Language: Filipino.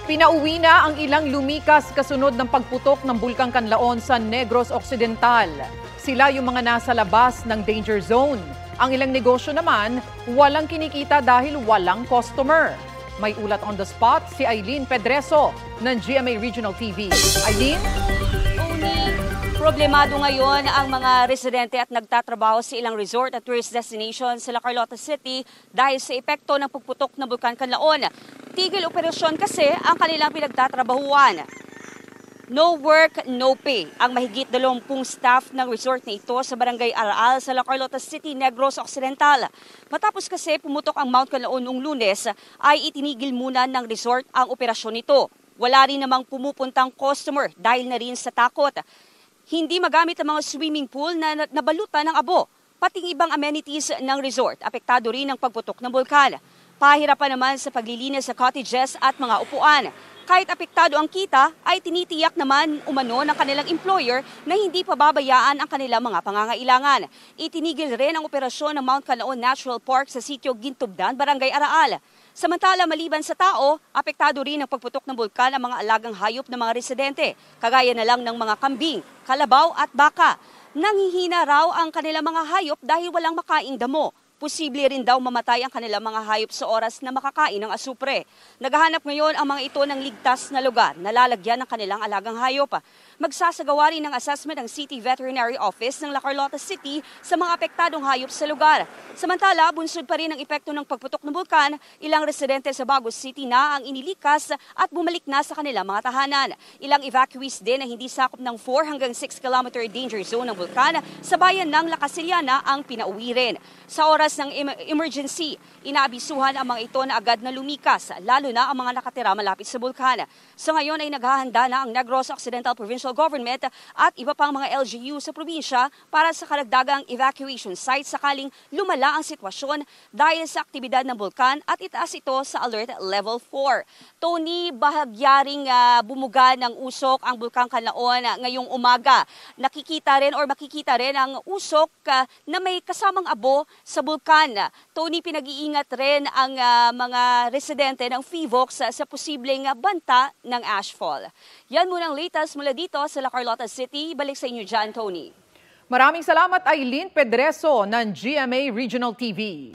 Pinauwi na ang ilang lumikas kasunod ng pagputok ng Bulkang Kanlaon sa Negros Occidental. Sila yung mga nasa labas ng danger zone. Ang ilang negosyo naman, walang kinikita dahil walang customer. May ulat on the spot si Eileen Pedreso ng GMA Regional TV. Eileen? Problemado ngayon ang mga residente at nagtatrabaho sa ilang resort at tourist destinations sa La Carlota City dahil sa epekto ng pagputok ng Bulkang Kanlaon. Tigil operasyon kasi ang kanilang pinagtatrabahuan. No work, no pay. Ang mahigit 20 staff ng resort na ito sa Barangay Aral sa La Carlota City, Negros Occidental. Matapos kasi pumutok ang Mount Kanlaon noong Lunes, ay itinigil muna ng resort ang operasyon nito. Wala rin namang pumupuntang customer dahil na rin sa takot. Hindi magamit ang mga swimming pool na nabalutan ng abo. Pating ibang amenities ng resort, apektado rin ang pagputok ng bulkan. Pahirapan naman sa paglilinis sa cottages at mga upuan. Kahit apektado ang kita, ay tinitiyak naman umano ng kanilang employer na hindi pababayaan ang kanilang mga pangangailangan. Itinigil rin ang operasyon ng Mount Kanlaon Natural Park sa sitio Gintubdan, Barangay Araal. Samantala, maliban sa tao, apektado rin ang pagputok ng bulkan ang mga alagang hayop ng mga residente, kagaya na lang ng mga kambing, kalabaw at baka. Nanghihina raw ang kanilang mga hayop dahil walang makaing damo. Posible rin daw mamatay ang kanilang mga hayop sa oras na makakain ng asupre. Naghahanap ngayon ang mga ito ng ligtas na lugar na lalagyan ng kanilang alagang hayop. Magsasagawa rin ng assessment ang City Veterinary Office ng La Carlota City sa mga apektadong hayop sa lugar. Samantala, bunsod pa rin ang epekto ng pagputok ng bulkan, ilang residente sa Bagos City na ang inilikas at bumalik na sa kanilang mga tahanan. Ilang evacuees din na hindi sakop ng 4 hanggang 6 kilometer danger zone ng bulkan sa bayan ng La Casillana ang pinauwi rin. Sa oras ng emergency, inaabisuhan ang mga ito na agad na lumikas, lalo na ang mga nakatira malapit sa bulkan. So ngayon ay naghahanda na ang Negros Occidental Provincial Government at iba pang mga LGU sa probinsya para sa karagdagang evacuation site sakaling lumala ang sitwasyon dahil sa aktibidad ng bulkan at itaas ito sa Alert Level 4. Tony, bahagyaring bumuga ng usok ang Bulkang Kanlaon ngayong umaga. Nakikita rin or makikita rin ang usok na may kasamang abo sa bulkan. Tony, pinag-iingat rin ang mga residente ng FIVOX sa posibleng banta ng ashfall. Yan muna ang latest mula dito sa La Carlota City. Balik sa inyo dyan, Tony. Maraming salamat, Eileen Pedreso ng GMA Regional TV.